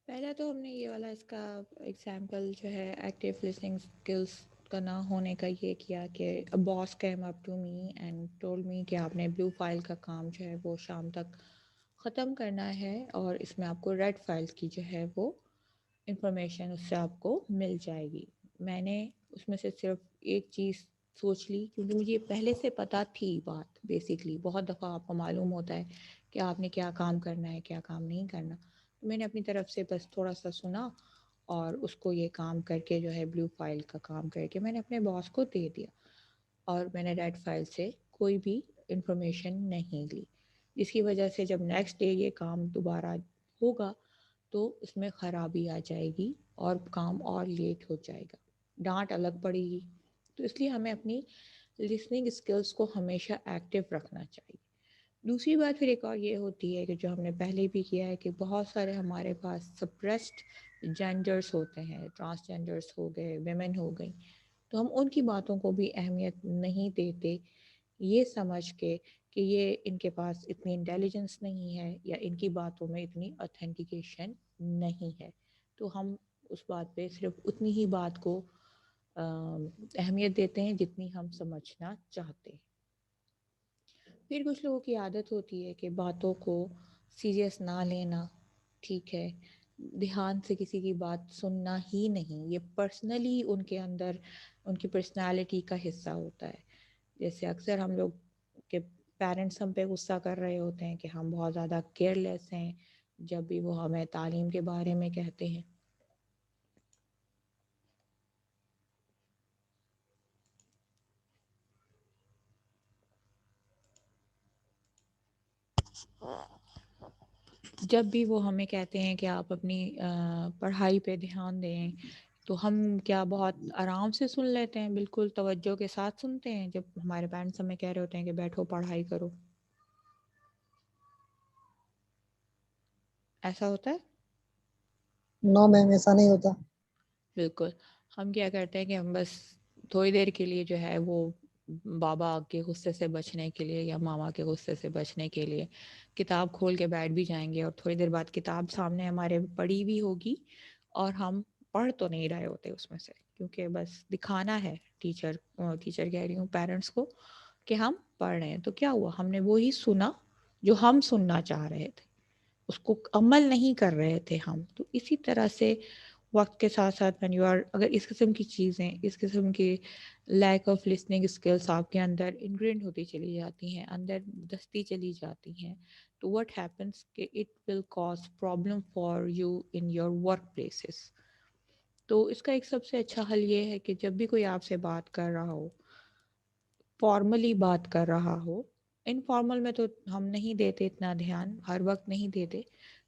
پہلا تو ہم نے یہ والا اس کا ایگزامپل جو ہے ایکٹیو لسننگ اسکلس کا نہ ہونے کا یہ کیا کہ boss came up to me and told me کہ آپ نے بلو فائل کا کام جو ہے وہ شام تک ختم کرنا ہے، اور اس میں آپ کو ریڈ فائل کی جو ہے وہ انفارمیشن اس سے آپ کو مل جائے گی۔ میں نے اس میں سے صرف ایک چیز سوچ لی، کیونکہ مجھے یہ پہلے سے پتہ تھی بات، بیسکلی بہت دفعہ آپ کو معلوم ہوتا ہے کہ آپ نے کیا کام کرنا ہے کیا کام نہیں کرنا، تو میں نے اپنی طرف سے بس تھوڑا سا سنا اور اس کو یہ کام کر کے جو ہے بلو فائل کا کام کر کے میں نے اپنے باس کو دے دیا، اور میں نے ریڈ فائل سے کوئی بھی انفارمیشن نہیں لی، جس کی وجہ سے جب نیکسٹ ڈے یہ کام دوبارہ ہوگا تو اس میں خرابی آ جائے گی اور کام اور لیٹ ہو جائے گا، ڈانٹ الگ پڑے گی۔ تو اس لیے ہمیں اپنی لسننگ اسکلس کو ہمیشہ ایکٹیو رکھنا چاہیے۔ دوسری بات پھر ایک اور یہ ہوتی ہے کہ جو ہم نے پہلے بھی کیا ہے کہ بہت سارے ہمارے پاس سپریسڈ جینڈرس ہوتے ہیں، ٹرانسجینڈرس ہو گئے، ویمن ہو گئی، تو ہم ان کی باتوں کو بھی اہمیت نہیں دیتے، یہ سمجھ کے کہ یہ ان کے پاس اتنی انٹیلیجنس نہیں ہے یا ان کی باتوں میں اتنی اتھینٹیکیشن نہیں ہے، تو ہم اس بات پہ صرف اتنی ہی بات کو اہمیت دیتے ہیں جتنی ہم سمجھنا چاہتے ہیں۔ پھر کچھ لوگوں کی عادت ہوتی ہے کہ باتوں کو سیریس نہ لینا، ٹھیک ہے، دھیان سے کسی کی بات سننا ہی نہیں، یہ پرسنلی ان کے اندر ان کی پرسنالٹی کا حصہ ہوتا ہے۔ جیسے اکثر ہم لوگ کے پیرنٹس ہم پہ غصہ کر رہے ہوتے ہیں کہ ہم بہت زیادہ کیئر لیس ہیں جب بھی وہ ہمیں تعلیم کے بارے میں کہتے ہیں۔ جب بھی وہ ہمیں کہتے ہیں کہ آپ اپنی پڑھائی پہ دھیان دیں، تو ہم کیا بہت آرام سے سن لیتے ہیں، بالکل توجہ کے ساتھ سنتے ہیں جب ہمارے پیرنٹس ہمیں کہہ رہے ہوتے ہیں کہ بیٹھو پڑھائی کرو؟ ایسا ہوتا ہے؟ نو میم، ایسا نہیں ہوتا۔ بالکل، ہم کیا کرتے ہیں کہ ہم بس تھوڑی دیر کے لیے جو ہے وہ بابا کے غصے سے بچنے کے لیے یا ماما کے غصے سے بچنے کے لیے کتاب کھول کے بیٹھ بھی جائیں گے، اور تھوڑی دیر بعد کتاب سامنے ہمارے پڑھی بھی ہوگی اور ہم پڑھ تو نہیں رہے ہوتے اس میں سے، کیونکہ بس دکھانا ہے ٹیچر کہہ رہی ہوں پیرنٹس کو کہ ہم پڑھ رہے ہیں۔ تو کیا ہوا، ہم نے وہی سنا جو ہم سننا چاہ رہے تھے، اس کو عمل نہیں کر رہے تھے ہم۔ تو اسی طرح سے وقت کے ساتھ ساتھ اگر اس قسم کی چیزیں، اس قسم کی لیک آف لسننگ اسکلس آپ کے اندر انگرینڈ ہوتی چلی جاتی ہیں، اندر دستی چلی جاتی ہیں، تو what happens کہ it will cause problem for you in your work places۔ تو اس کا ایک سب سے اچھا حل یہ ہے کہ جب بھی کوئی آپ سے بات کر رہا ہو، فارملی بات کر رہا ہو، انفارمل میں تو ہم نہیں دیتے اتنا دھیان، ہر وقت نہیں دیتے،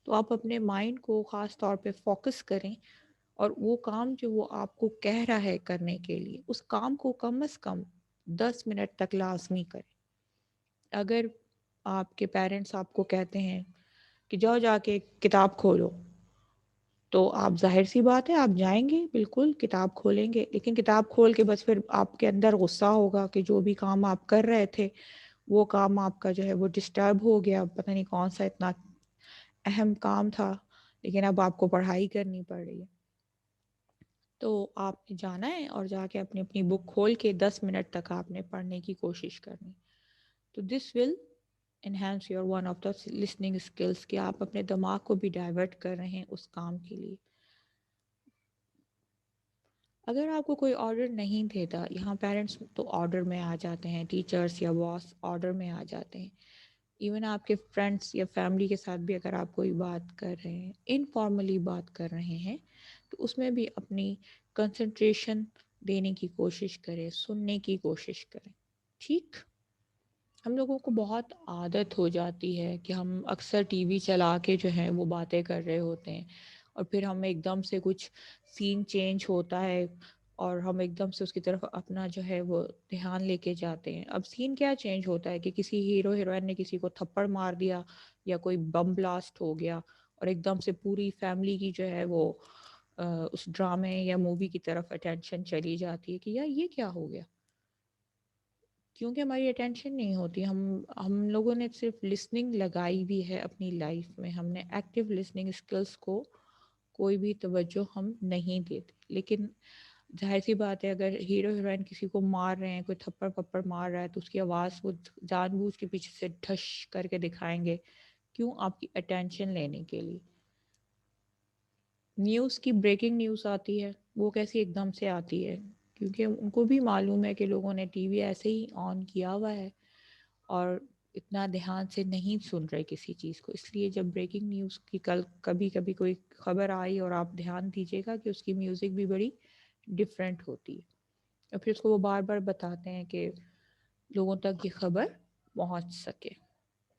تو آپ اپنے مائنڈ کو خاص طور پہ فوکس کریں، اور وہ کام جو وہ آپ کو کہہ رہا ہے کرنے کے لیے، اس کام کو کم از کم 10 منٹ تک لازمی کریں۔ اگر آپ کے پیرنٹس آپ کو کہتے ہیں کہ جاؤ جا کے کتاب کھولو، تو آپ ظاہر سی بات ہے آپ جائیں گے، بالکل کتاب کھولیں گے، لیکن کتاب کھول کے بس پھر آپ کے اندر غصہ ہوگا کہ جو بھی کام آپ کر رہے تھے وہ کام آپ کا جو ہے وہ ڈسٹرب ہو گیا، پتہ نہیں کون سا اتنا اہم کام تھا، لیکن اب آپ کو پڑھائی کرنی پڑ رہی ہے۔ تو آپ نے جانا ہے اور جا کے اپنی بک کھول کے 10 منٹ تک آپ نے پڑھنے کی کوشش کرنی۔ تو this will enhance your one of the listening skills, کہ آپ اپنے دماغ کو بھی ڈائیورٹ کر رہے ہیں اس کام کے لیے۔ اگر آپ کو کوئی آرڈر نہیں دیتا، یہاں پیرنٹس تو آرڈر میں آ جاتے ہیں، ٹیچرس یا باس آرڈر میں آ جاتے ہیں، ایون آپ کے فرینڈس یا فیملی کے ساتھ بھی اگر آپ کوئی بات کر رہے ہیں، انفارملی بات کر رہے ہیں، تو اس میں بھی اپنی کنسنٹریشن دینے کی کوشش کریں، سننے کی کوشش کریں، ٹھیک؟ ہم لوگوں کو بہت عادت ہو جاتی ہے کہ ہم اکثر ٹی وی چلا کے جو ہے وہ باتیں کر رہے ہوتے ہیں، اور پھر ہم ایک دم سے کچھ سین چینج ہوتا ہے اور ہم ایک دم سے اس کی طرف اپنا جو ہے وہ دھیان لے کے جاتے ہیں۔ اب سین کیا چینج ہوتا ہے کہ کسی ہیرو ہیروئن نے کسی کو تھپڑ مار دیا یا کوئی بم بلاسٹ ہو گیا، اور ایک دم سے پوری فیملی کی جو ہے وہ اس ڈرامے یا مووی کی طرف اٹینشن چلی جاتی ہے کہ یار یہ کیا ہو گیا، کیونکہ ہماری اٹینشن نہیں ہوتی۔ ہم لوگوں نے صرف لسننگ لگائی بھی ہے اپنی لائف میں، ہم نے ایکٹیو لسننگ اسکلس کو کوئی بھی توجہ ہم نہیں دیتے۔ لیکن ظاہر سی بات ہے، اگر ہیرو ہیروئن کسی کو مار رہے ہیں، کوئی تھپڑ پپڑ مار رہا ہے، تو اس کی آواز وہ جان بوجھ کے پیچھے سے ڈھش کر کے دکھائیں گے، کیوں؟ آپ کی اٹینشن لینے کے لیے۔ نیوز کی بریکنگ نیوز آتی ہے، وہ کیسی ایک دم سے آتی ہے، کیونکہ ان کو بھی معلوم ہے کہ لوگوں نے ٹی وی ایسے ہی آن کیا ہوا ہے، اور اتنا دھیان سے نہیں سن رہے کسی چیز کو. اس لیے جب بریکنگ نیوز کی کبھی کبھی کوئی خبر آئی اور آپ دھیان دیجیے گا کہ اس کی میوزک بھی بڑی ڈفرینٹ ہوتی ہے, اور پھر اس کو وہ بار بار بتاتے ہیں کہ لوگوں تک یہ خبر پہنچ سکے.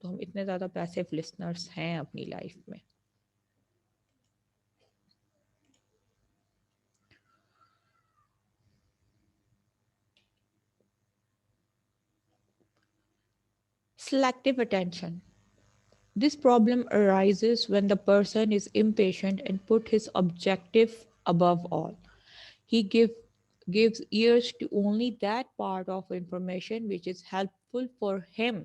تو ہم اتنے زیادہ پیسیو لسنرس ہیں اپنی لائف میں. Selective attention. This problem arises when the person is impatient and put his objective above all. He gives ears to only that part of information which is helpful for him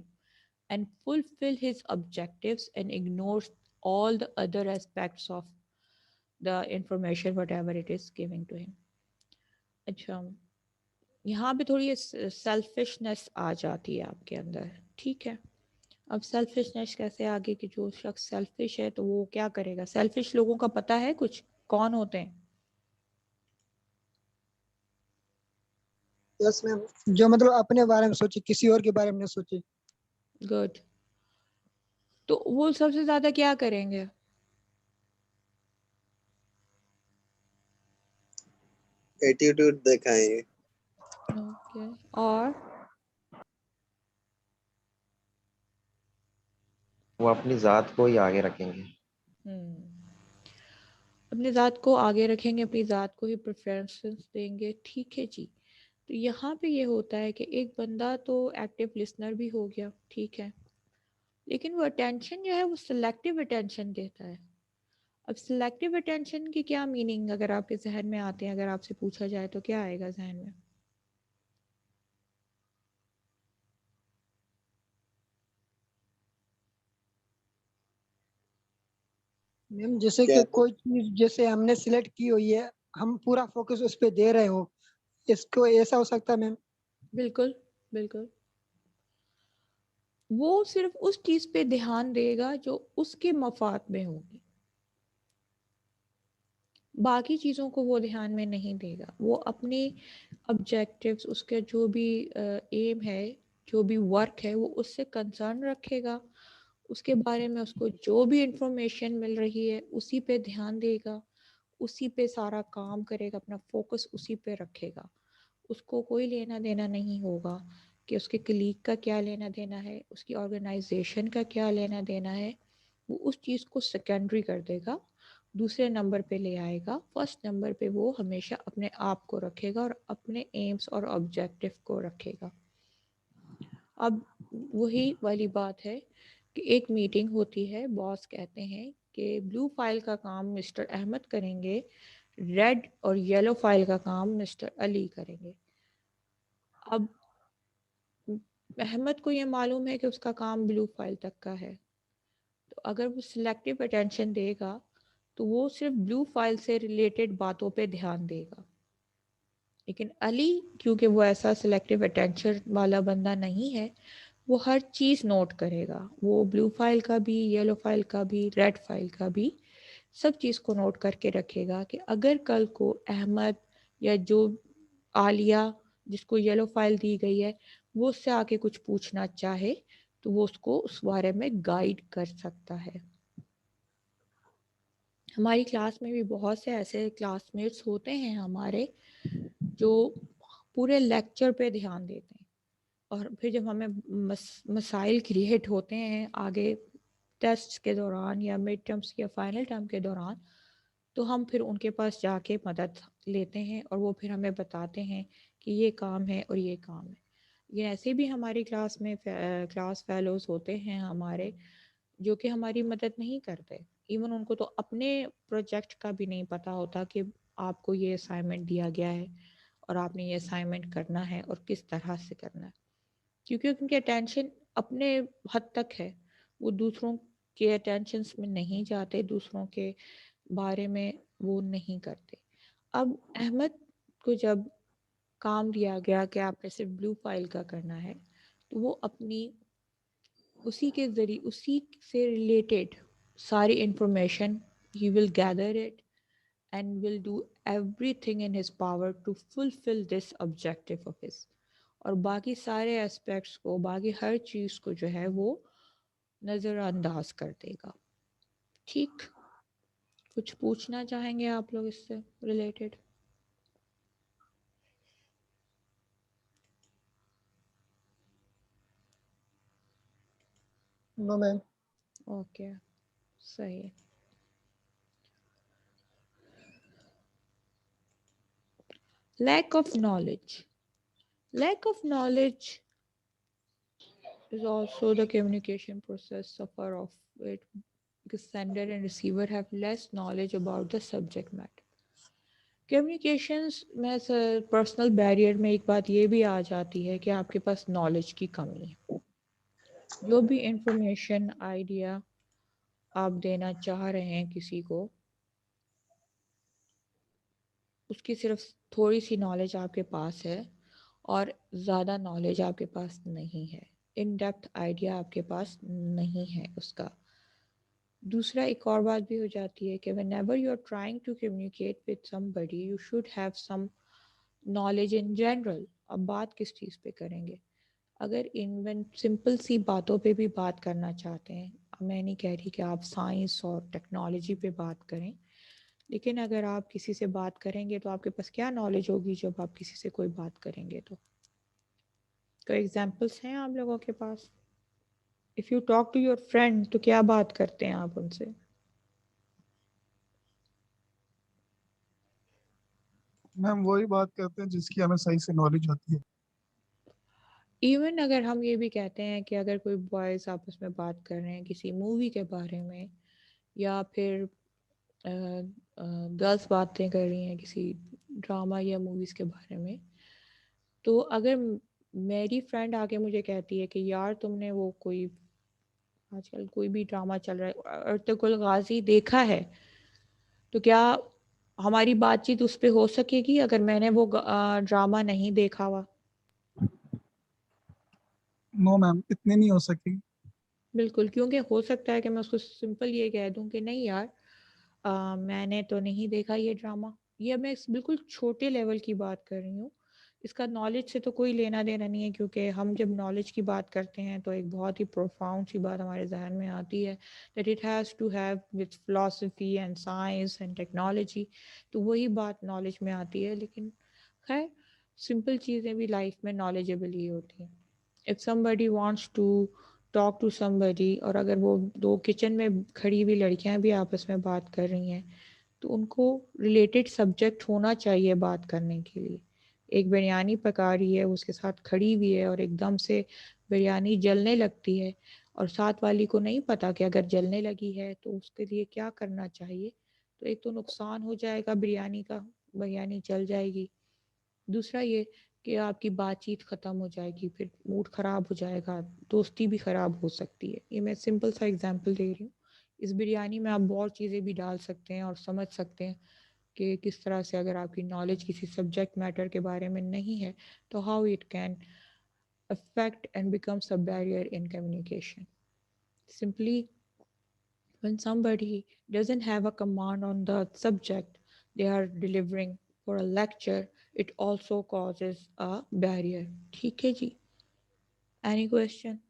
and fulfill his objectives and ignores all the other aspects of the information whatever it is giving to him. اچھا, یہاں پہ تھوڑی selfishness آ جاتی ہے آپ کے اندر, ٹھیک ہے. اب سیلفشنس کیسے آگے کہ جو شخص سیلفش ہے تو وہ کیا کرے گا؟ سیلفش لوگوں کا پتہ ہے کچھ کون ہوتے ہیں؟ یس میم, جو مطلب اپنے بارے میں سوچے, کسی اور کے بارے میں نہ سوچے. گڈ. تو وہ سب سے زیادہ کیا کریں گے؟ ایٹیٹیوڈ دکھائیں گے. اوکے, اور وہ اپنی ذات کو ہی آگے رکھیں گے. اپنی ذات کو آگے رکھیں گے, اپنی ذات کو ہی پریفرنس دیں گے, ٹھیک ہے جی. تو یہاں پہ یہ ہوتا ہے کہ ایک بندہ تو ایکٹیو لسنر بھی ہو گیا, ٹھیک ہے, لیکن وہ اٹینشن جو ہے وہ سلیکٹیو اٹینشن دیتا ہے. اب سلیکٹیو اٹینشن کی کیا میننگ اگر آپ کے ذہن میں آتے ہیں, اگر آپ سے پوچھا جائے تو کیا آئے گا ذہن میں؟ میم جیسے کہ کوئی چیز جیسے ہم نے سلیکٹ کی ہوئی ہے, ہم پورا فوکس اس پہ دے رہے ہو, اس کو ایسا ہو سکتا ہے میم. بالکل بالکل. وہ صرف اس چیز پہ دھیان دے گا جو اس کے مفاد میں ہوگی, باقی چیزوں کو وہ دھیان میں نہیں دے گا. وہ اپنے آبجیکٹیوز, اس کے جو بھی ایم ہے, جو بھی ورک ہے, وہ اس سے کنسرن رکھے گا. اس کے بارے میں اس کو جو بھی انفارمیشن مل رہی ہے اسی پہ دھیان دے گا, اسی پہ سارا کام کرے گا, اپنا فوکس اسی پہ رکھے گا. اس کو کوئی لینا دینا نہیں ہوگا کہ اس کے کلیگ کا کیا لینا دینا ہے, اس کی آرگنائزیشن کا کیا لینا دینا ہے. وہ اس چیز کو سیکنڈری کر دے گا, دوسرے نمبر پہ لے آئے گا. فرسٹ نمبر پہ وہ ہمیشہ اپنے آپ کو رکھے گا اور اپنے ایمز اور آبجیکٹیو کو رکھے گا. اب وہی والی بات ہے کہ ایک میٹنگ ہوتی ہے, باس کہتے ہیں کہ بلو فائل کا کام مسٹر احمد کریں گے, ریڈ اور یلو فائل کا کام مسٹر علی کریں گے. اب احمد کو یہ معلوم ہے کہ اس کا کام بلو فائل تک کا ہے, تو اگر وہ سلیکٹیو اٹینشن دے گا تو وہ صرف بلو فائل سے ریلیٹڈ باتوں پہ دھیان دے گا. لیکن علی کیونکہ وہ ایسا سلیکٹیو اٹینشن والا بندہ نہیں ہے, وہ ہر چیز نوٹ کرے گا. وہ بلو فائل کا بھی, یلو فائل کا بھی, ریڈ فائل کا بھی, سب چیز کو نوٹ کر کے رکھے گا کہ اگر کل کو احمد یا جو عالیہ جس کو یلو فائل دی گئی ہے وہ اس سے آ کے کچھ پوچھنا چاہے تو وہ اس کو اس بارے میں گائیڈ کر سکتا ہے. ہماری کلاس میں بھی بہت سے ایسے کلاس میٹس ہوتے ہیں ہمارے جو پورے لیکچر پہ دھیان دیتے ہیں, اور پھر جب ہمیں مسائل کریٹ ہوتے ہیں آگے ٹیسٹ کے دوران یا مڈ ٹرمس یا فائنل ٹرم کے دوران, تو ہم پھر ان کے پاس جا کے مدد لیتے ہیں اور وہ پھر ہمیں بتاتے ہیں کہ یہ کام ہے اور یہ کام ہے. یہ ایسے بھی ہماری کلاس میں کلاس فیلوز ہوتے ہیں ہمارے جو کہ ہماری مدد نہیں کرتے. ایون ان کو تو اپنے پروجیکٹ کا بھی نہیں پتہ ہوتا کہ آپ کو یہ اسائنمنٹ دیا گیا ہے اور آپ نے یہ اسائنمنٹ کرنا ہے اور کس طرح سے کرنا ہے, کیونکہ ان کی اٹینشن اپنے حد تک ہے, وہ دوسروں کے اٹینشنس میں نہیں جاتے, دوسروں کے بارے میں وہ نہیں کرتے. اب احمد کو جب کام دیا گیا کہ آپ نے صرف بلو فائل کا کرنا ہے, تو وہ اپنی اسی کے ذریعے اسی سے ریلیٹڈ ساری information he will gather it and will do everything in his power to fulfil this objective of his. اور باقی سارے اسپیکٹس کو، باقی ہر چیز کو جو ہے وہ نظر انداز کر دے گا. ٹھیک، کچھ پوچھنا چاہیں گے آپ لوگ اس سے ریلیٹڈ؟ نو میم. اوکے، صحیح. Lack of knowledge. Lack of knowledge is also the communication process suffer of it because sender and receiver have less knowledge about the subject matter. Communications میں پرسنل بیریئر میں ایک بات یہ بھی آ جاتی ہے کہ آپ کے پاس نالج کی کمی ہے. جو بھی انفارمیشن آئیڈیا آپ دینا چاہ رہے ہیں کسی کو، اس کی صرف تھوڑی سی نالج آپ کے پاس ہے اور زیادہ نالج آپ کے پاس نہیں ہے، ان ڈیپتھ آئیڈیا آپ کے پاس نہیں ہے اس کا. دوسرا ایک اور بات بھی ہو جاتی ہے کہ whenever you are trying to communicate with somebody you should have some knowledge in general. اب بات کس چیز پہ کریں گے؟ اگر سمپل سی باتوں پہ بھی بات کرنا چاہتے ہیں، میں نہیں کہہ رہی کہ آپ سائنس اور ٹیکنالوجی پہ بات کریں، لیکن اگر آپ کسی سے بات کریں گے تو آپ کے پاس کیا نالج ہوگی جب آپ کسی سے کوئی بات کریں گے؟ تو کوئی ایگزامپلس ہیں آپ لوگوں کے پاس؟ If you talk to your friend تو کیا بات کرتے ہیں آپ ان سے؟ میم وہی بات کرتے ہیں جس کی ہمیں صحیح سے نالج ہوتی ہے. ایون اگر ہم یہ بھی کہتے ہیں کہ اگر کوئی بوائز آپس میں بات کر رہے ہیں کسی مووی کے بارے میں، یا پھر گرلس باتیں کر رہی ہیں کسی ڈرامہ یا موویز کے بارے میں، تو اگر میری فرینڈ آ کے مجھے کہتی ہے کہ یار تم نے وہ کوئی آج کل کوئی بھی ڈرامہ چل رہا ہے ارطغرل غازی دیکھا ہے، تو کیا ہماری بات چیت اس پہ ہو سکے گی اگر میں نے وہ ڈرامہ نہیں دیکھا ہوا؟ نو میم، اتنی نہیں ہو سکی. بالکل، کیونکہ ہو سکتا ہے کہ میں اس کو سمپل یہ کہہ دوں کہ نہیں یار میں نے تو نہیں دیکھا یہ ڈرامہ. یہ میں بالکل چھوٹے لیول کی بات کر رہی ہوں، اس کا نالج سے تو کوئی لینا دینا نہیں ہے، کیونکہ ہم جب نالج کی بات کرتے ہیں تو ایک بہت ہی پروفاؤنڈ سی بات ہمارے ذہن میں آتی ہے that it has to have with philosophy and science and technology, تو وہی بات نالج میں آتی ہے. لیکن خیر سمپل چیزیں بھی لائف میں نالجبل ہی ہوتی ہیں. If somebody wants to talk to somebody، اور اگر وہ دو کچن میں کھڑی ہوئی لڑکیاں بھی آپس میں بات کر رہی ہیں تو ان کو ریلیٹڈ سبجیکٹ ہونا چاہیے بات کرنے کے لیے. ایک بریانی پکا رہی ہے، اس کے ساتھ کھڑی ہوئی ہے اور ایک دم سے بریانی جلنے لگتی ہے اور ساتھ والی کو نہیں پتا کہ اگر جلنے لگی ہے تو اس کے لیے کیا کرنا چاہیے، تو ایک تو نقصان ہو جائے گا بریانی کا، بریانی جل جائے گی، دوسرا یہ کہ آپ کی بات چیت ختم ہو جائے گی، پھر موڈ خراب ہو جائے گا، دوستی بھی خراب ہو سکتی ہے. یہ میں سمپل سا ایگزامپل دے رہی ہوں. اس بریانی میں آپ بہت چیزیں بھی ڈال سکتے ہیں اور سمجھ سکتے ہیں کہ کس طرح سے اگر آپ کی نالج کسی سبجیکٹ میٹر کے بارے میں نہیں ہے تو how it can affect and becomes a barrier in communication. Simply when somebody doesn't have a command on the subject they are delivering for a lecture, it also causes a barrier. ٹھیک ہے جی، any question?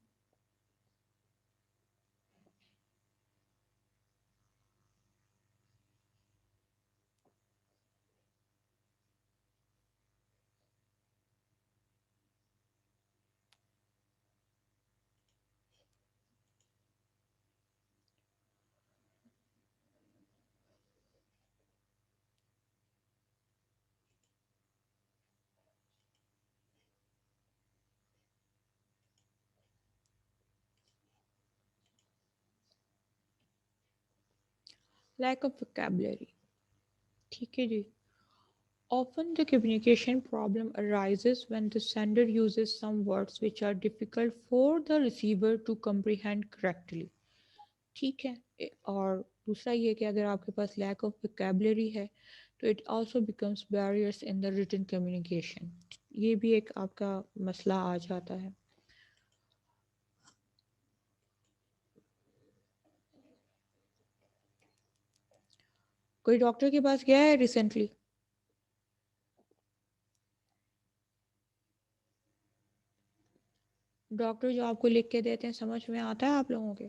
Lack of vocabulary. ٹھیک ہے جی. Often the communication problem arises when the sender uses some words which are difficult for the receiver to comprehend correctly. ٹھیک ہے. اور دوسرا یہ کہ اگر آپ کے پاس لیک آف ویکیبلری ہے تو it also becomes barriers in the written communication. یہ بھی ایک آپ کا مسئلہ آ جاتا ہے. کوئی ڈاکٹر کے پاس گیا ہے ریسنٹلی؟ ڈاکٹر جو آپ کو لکھ کے دیتے ہیں سمجھ میں آتا ہے آپ لوگوں کے؟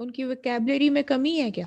ان کی ویکیبلری میں کمی ہے کیا؟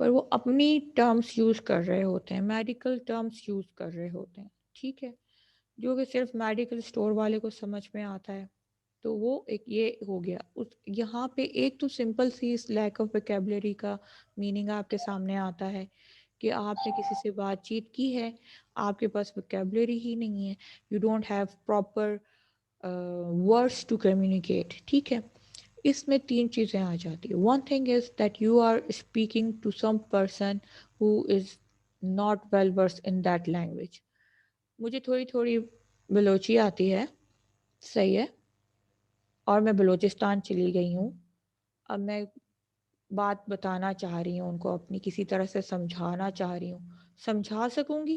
پر وہ اپنی ٹرمز یوز کر رہے ہوتے ہیں، میڈیکل ٹرمز یوز کر رہے ہوتے ہیں، ٹھیک ہے، جو کہ صرف میڈیکل اسٹور والے کو سمجھ میں آتا ہے. تو وہ ایک یہ ہو گیا. یہاں پہ ایک تو سمپل سی لیک آف ویکیبلری کا میننگ آپ کے سامنے آتا ہے کہ آپ نے کسی سے بات چیت کی ہے، آپ کے پاس ویکیبلری ہی نہیں ہے، you don't have proper words to communicate. ٹھیک ہے، اس میں 3 چیزیں آ جاتی ہیں. One thing is that you are speaking to some person who is not well versed in that language. مجھے تھوڑی تھوڑی بلوچی آتی ہے، صحیح ہے، اور میں بلوچستان چلی گئی ہوں. اب میں بات بتانا چاہ رہی ہوں ان کو، اپنی کسی طرح سے سمجھانا چاہ رہی ہوں، سمجھا سکوں گی؟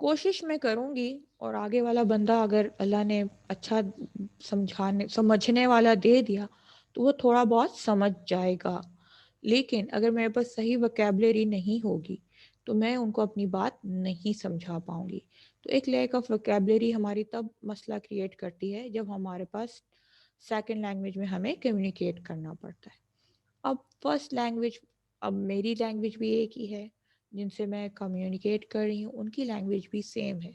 کوشش میں کروں گی، اور آگے والا بندہ اگر اللہ نے اچھا سمجھنے والا دے دیا تو وہ تھوڑا بہت سمجھ جائے گا. لیکن اگر میرے پاس صحیح ویکیبلری نہیں ہوگی تو میں ان کو اپنی بات نہیں سمجھا پاؤں گی. تو ایک لیک آف ویکیبلری ہماری تب مسئلہ کریٹ کرتی ہے جب ہمارے پاس سیکنڈ لینگویج میں ہمیں کمیونیکیٹ کرنا پڑتا ہے. اب فرسٹ لینگویج، اب میری لینگویج بھی ایک ہی ہے، جن سے میں کمیونیکیٹ کر رہی ہوں ان کی لینگویج بھی سیم ہے،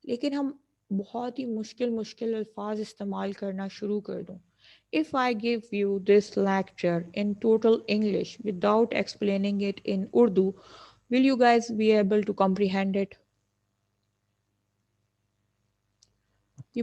لیکن ہم بہت ہی مشکل الفاظ استعمال کرنا شروع کر دوں. If I give you this lecture in total English without explaining it in Urdu, will you guys be able to comprehend it? یہ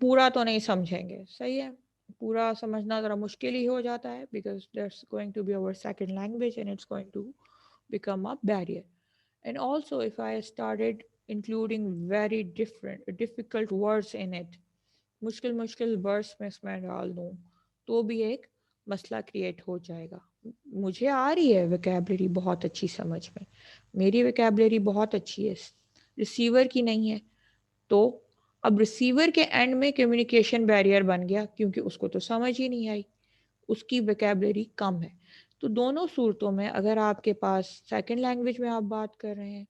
پورا تو نہیں سمجھیں گے، صحیح ہے، پورا سمجھنا ذرا مشکل ہی ہو جاتا ہے because that's going to be our second language and it's going to become a barrier. And also if I started including very difficult words in it, مشکل ورڈس میں اس میں ڈال دوں تو بھی ایک مسئلہ کریٹ ہو جائے گا. مجھے آ رہی ہے ویکیبلری بہت اچھی سمجھ میں، میری ویکیبلری بہت اچھی ہے، ریسیور کی نہیں ہے. تو اب ریسیور کے اینڈ میں کمیونیکیشن بیریئر بن گیا کیونکہ اس کو تو سمجھ ہی نہیں آئی، اس کی ویکیبلری کم ہے. تو دونوں صورتوں میں اگر آپ کے پاس سیکنڈ لینگویج میں آپ بات کر رہے ہیں،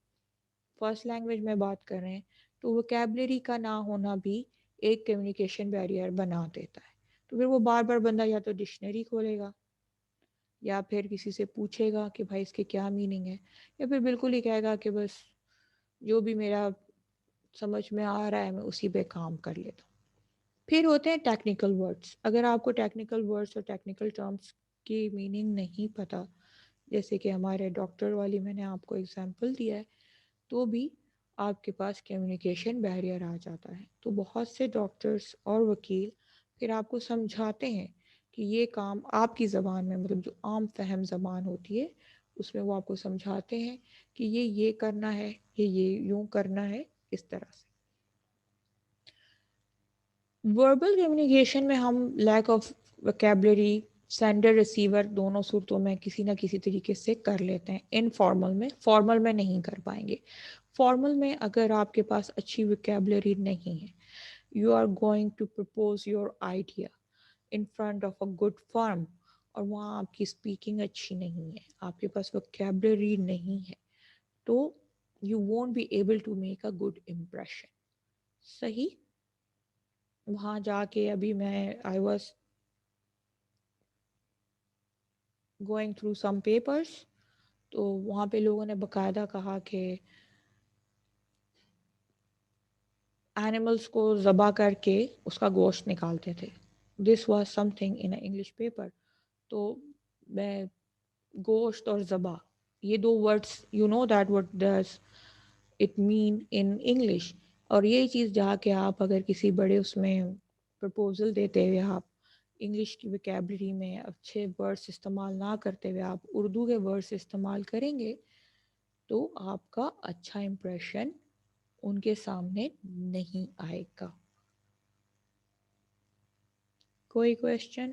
فرسٹ لینگویج میں بات کر رہے ہیں، تو ویکیبلری کا نہ ہونا بھی ایک کمیونیکیشن بیریئر بنا دیتا ہے. تو پھر وہ بار بار بندہ یا تو ڈکشنری کھولے گا یا پھر کسی سے پوچھے گا کہ بھائی اس کے کیا میننگ ہے، یا پھر بالکل ہی کہے گا کہ بس جو بھی میرا سمجھ میں آ رہا ہے میں اسی پہ کام کر لیتا ہوں. پھر ہوتے ہیں ٹیکنیکل ورڈس. اگر آپ کو ٹیکنیکل ورڈس اور ٹیکنیکل ٹرمس کی میننگ نہیں پتہ، جیسے کہ ہمارے ڈاکٹر والی میں نے آپ کو اگزامپل دیا ہے، تو بھی آپ کے پاس کمیونیکیشن بیریئر آ جاتا ہے. تو بہت سے ڈاکٹرز اور وکیل پھر آپ کو سمجھاتے ہیں کہ یہ کام آپ کی زبان میں، مطلب جو عام فہم زبان ہوتی ہے اس میں وہ آپ کو سمجھاتے ہیں کہ یہ کرنا ہے، یہ یوں کرنا ہے، اس طرح سے. وربل کمیونیکیشن میں ہم leak of vocabulary sender receiver دونوں صورتوں میں کسی نہ کسی طریقے سے کر لیتے ہیں. انفارمل میں، فارمل میں نہیں کر پائیں گے. فارمل میں اگر آپ کے پاس اچھی ویکیبلری نہیں ہے، you are going to propose your idea in front of a good firm, اور وہاں آپ کی اسپیکنگ اچھی نہیں ہے، آپ کے پاس ویکیبلری نہیں ہے، تو you won't be able to make a good impression. صحیح. وہاں جا کے ابھی میں I was going through some papers, تو وہاں پہ لوگوں نے باقاعدہ کہا کہ اینیملس کو ذبح کر کے اس کا گوشت نکالتے تھے. This was something in English paper. تو میں گوشت اور ذبح، یہ 2 words you know that what does it mean in English. اور یہ چیز جا کے آپ اگر کسی بڑے اس میں پرپوزل دیتے ہوئے آپ انگلش کی ویکیبلری میں اچھے ورڈس استعمال نہ کرتے ہوئے آپ اردو کے ورڈس استعمال کریں گے تو آپ کا اچھا امپریشن ان کے سامنے نہیں آئے گا. کوئی question?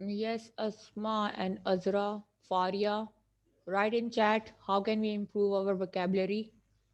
Yes, Asma and Azra, Faria, write in chat how can we improve our vocabulary।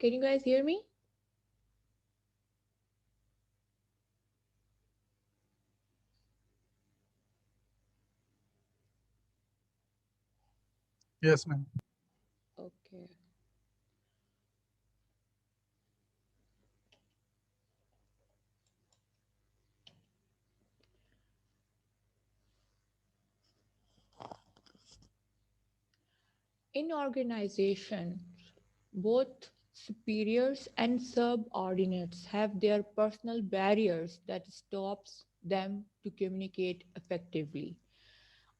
Can you guys hear me? Yes, ma'am. Okay. In organizations, both superiors and subordinates have their personal barriers that stops them to communicate effectively.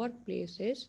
workplace is,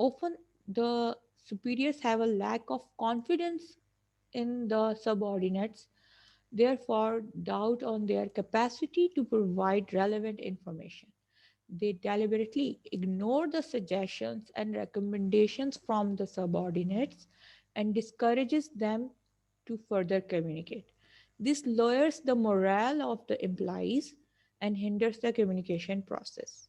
Often the superiors have a lack of confidence in the subordinates, therefore doubt on their capacity to provide relevant information. They deliberately ignore the suggestions and recommendations from the subordinates and discourages them to further communicate. This lowers the morale of the employees and hinders the communication process.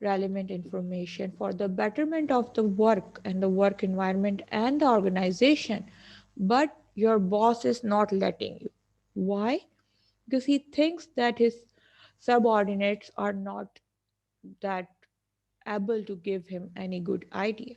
relevant information for the betterment of the work and the work environment and the organization, but your boss is not letting you. Why? Because he thinks that his subordinates are not that able to give him any good idea.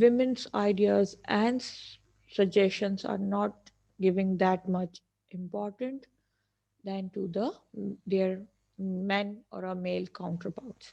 women's ideas and suggestions are not giving that much important than to their men or a male counterparts.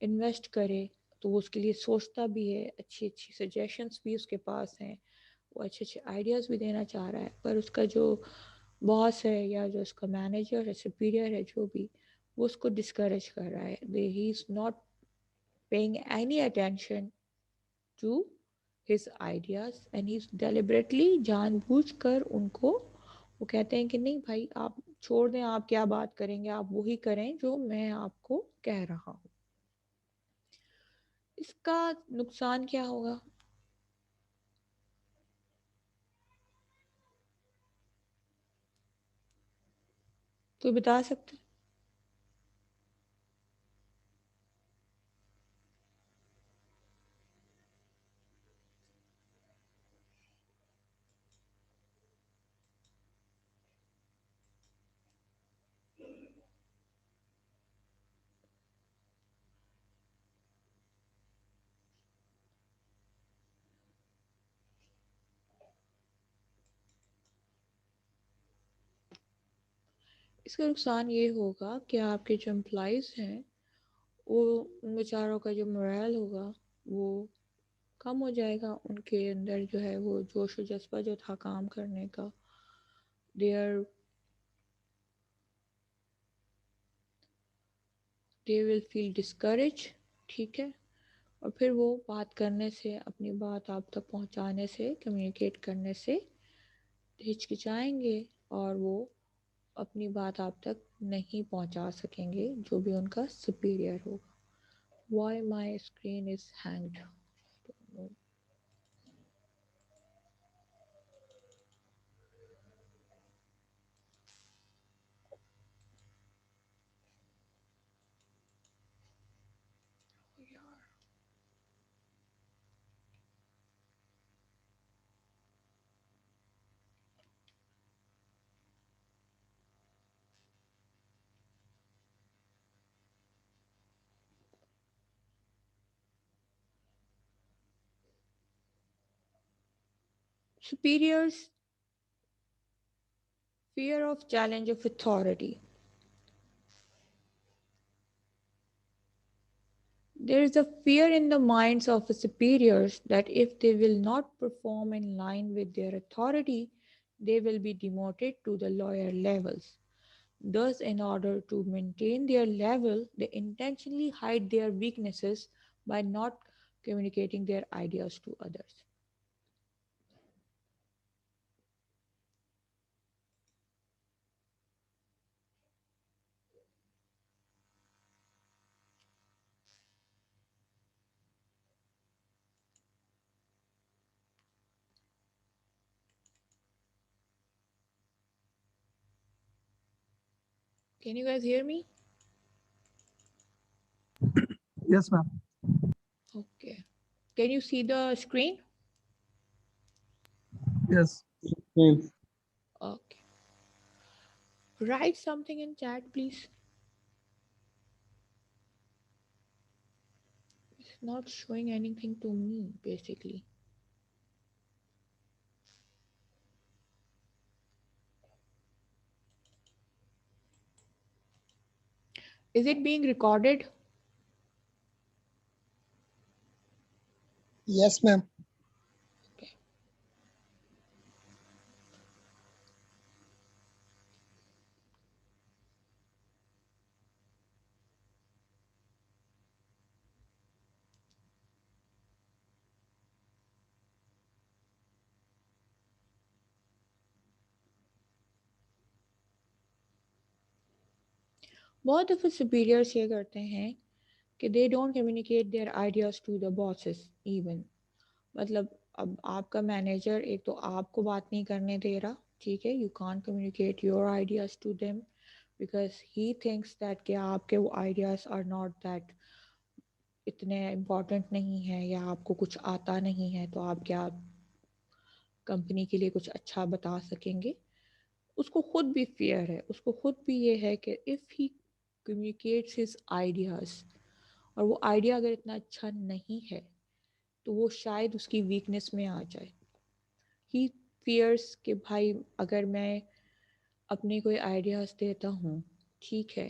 Invest کرے تو وہ اس کے لیے سوچتا بھی ہے, اچھی اچھی سجیشنس بھی اس کے پاس ہیں, وہ اچھے اچھے آئیڈیاز بھی دینا چاہ رہا ہے, پر اس کا جو باس ہے یا جو اس کا مینیجر ہے, سپیریئر ہے, جو بھی, وہ اس کو ڈسکریج کر رہا ہے. He is not paying any attention to his ideas and he deliberately, جان بوجھ کر ان کو وہ کہتے ہیں کہ نہیں بھائی آپ چھوڑ دیں, آپ کیا بات کریں گے, آپ وہی کریں جو میں آپ کو کہہ رہا ہوں. اس کا نقصان کیا ہوگا؟ کوئی بتا سکتے؟ اس کا نقصان یہ ہوگا کہ آپ کے جو امپلائیز ہیں وہ ان بیچاروں کا جو مرائل ہوگا وہ کم ہو جائے گا, ان کے اندر جو ہے وہ جوش و جذبہ جو تھا کام کرنے کا, they will feel discouraged. ٹھیک ہے, اور پھر وہ بات کرنے سے, اپنی بات آپ تک پہنچانے سے, کمیونیکیٹ کرنے سے ہچکچائیں گے, اور وہ اپنی بات آپ تک نہیں پہنچا سکیں گے جو بھی ان کا سپیریئر ہوگا. Why my screen is hanged? Superiors fear of challenge of authority. There is a fear in the minds of the superiors that if they will not perform in line with their authority, they will be demoted to the lower levels. Thus, in order to maintain their level, they intentionally hide their weaknesses by not communicating their ideas to others. Can you guys hear me? Yes, ma'am. Okay. Can you see the screen? Yes. Okay. Write something in chat, please. It's not showing anything to me, basically. Is it being recorded? Yes, ma'am. Okay. بہت دفعہ superiors یہ کرتے ہیں کہ they don't communicate their ideas to the bosses even. مطلب اب آپ کا مینیجر ایک تو آپ کو بات نہیں کرنے دے رہا, ٹھیک ہے, you can't communicate your ideas to them because he thinks that کہ آپ کے وہ ideas are not that اتنے امپورٹنٹ نہیں ہیں, یا آپ کو کچھ آتا نہیں ہے تو آپ کیا کمپنی کے لیے کچھ اچھا بتا سکیں گے. اس کو خود بھی فیئر ہے, اس کو خود بھی یہ ہے کہ if he communicates his ideas, اور وہ آئیڈیا اگر اتنا اچھا نہیں ہے تو وہ شاید اس کی ویکنیس میں آ جائے. ہی فیئرس کہ بھائی اگر میں اپنے کوئی آئیڈیاز دیتا ہوں, ٹھیک ہے,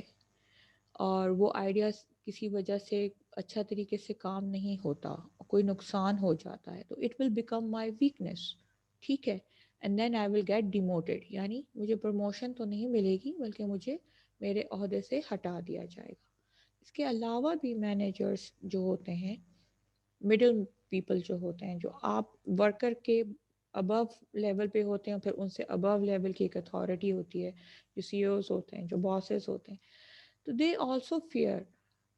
اور وہ آئیڈیاز کسی وجہ سے اچھا طریقے سے کام نہیں ہوتا, کوئی نقصان ہو جاتا ہے, تو it will become my weakness. ٹھیک ہے, and then I will get demoted, یعنی مجھے پروموشن تو نہیں ملے گی بلکہ مجھے میرے عہدے سے ہٹا دیا جائے گا. اس کے علاوہ بھی مینیجرس جو ہوتے ہیں, مڈل پیپل جو ہوتے ہیں, جو آپ ورکر کے ابو لیول پہ ہوتے ہیں, پھر ان سے ابو لیول کی ایک اتھارٹی ہوتی ہے, جو سی اوز ہوتے ہیں, جو باسز ہوتے ہیں, تو دے آلسو فیئر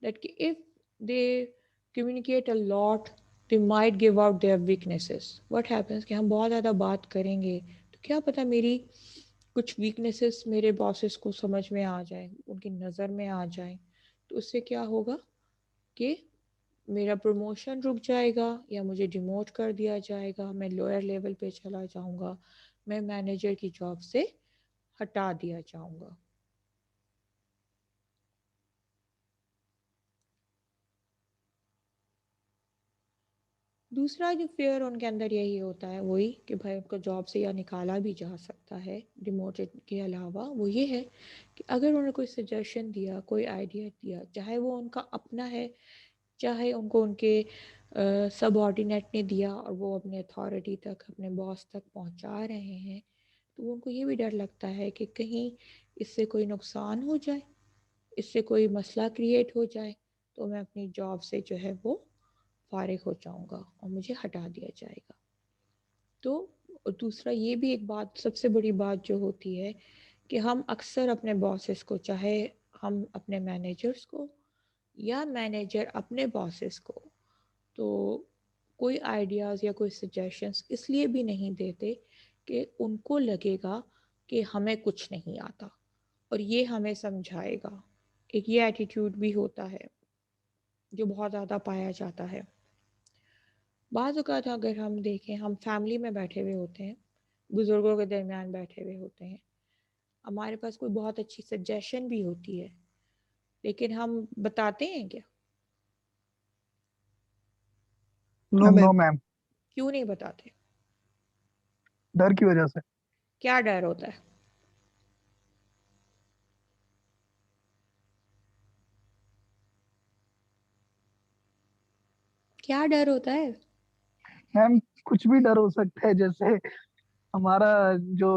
دیٹ کہ if they communicate a lot they might give out their weaknesses. What happens کہ ہم بہت زیادہ بات کریں گے تو کیا پتہ میری کچھ ویکنیسز میرے باسز کو سمجھ میں آ جائیں, ان کی نظر میں آ جائیں, تو اس سے کیا ہوگا کہ میرا پروموشن رک جائے گا یا مجھے ڈیموٹ کر دیا جائے گا, میں لوئر لیول پہ چلا جاؤں گا, میں مینیجر کی جاب سے ہٹا دیا جاؤں گا. دوسرا جو فیئر ان کے اندر یہی ہوتا ہے وہی کہ بھائی ان کو جاب سے یا نکالا بھی جا سکتا ہے ڈیموٹڈ کے علاوہ, وہ یہ ہے کہ اگر انہوں نے کوئی سجیشن دیا, کوئی آئیڈیا دیا, چاہے وہ ان کا اپنا ہے, چاہے ان کو ان کے سب آرڈینیٹ نے دیا اور وہ اپنے اتھارٹی تک, اپنے باس تک پہنچا رہے ہیں, تو ان کو یہ بھی ڈر لگتا ہے کہ کہیں اس سے کوئی نقصان ہو جائے, اس سے کوئی مسئلہ کریٹ ہو جائے, تو میں اپنی جاب سے جو ہے وہ فارغ ہو جاؤں گا اور مجھے ہٹا دیا جائے گا. تو دوسرا یہ بھی ایک بات, سب سے بڑی بات جو ہوتی ہے کہ ہم اکثر اپنے باسز کو, چاہے ہم اپنے مینیجرز کو یا مینیجر اپنے باسز کو, تو کوئی آئیڈیاز یا کوئی سجیشنز اس لیے بھی نہیں دیتے کہ ان کو لگے گا کہ ہمیں کچھ نہیں آتا اور یہ ہمیں سمجھائے گا. ایک یہ ایٹیٹیوڈ بھی ہوتا ہے جو بہت زیادہ پایا جاتا ہے. بعض اوقات اگر ہم دیکھیں, ہم فیملی میں بیٹھے ہوئے ہوتے ہیں, بزرگوں کے درمیان بیٹھے ہوئے ہوتے ہیں, ہمارے پاس کوئی بہت اچھی سجیشن بھی ہوتی ہے, لیکن ہم بتاتے ہیں کیا؟ نو نو میم. میم. کیوں نہیں بتاتے؟ ڈر کی وجہ سے. کیا ڈر ہوتا ہے؟ کیا ڈر ہوتا ہے؟ میم کچھ بھی ڈر ہو سکتا ہے, جیسے ہمارا جو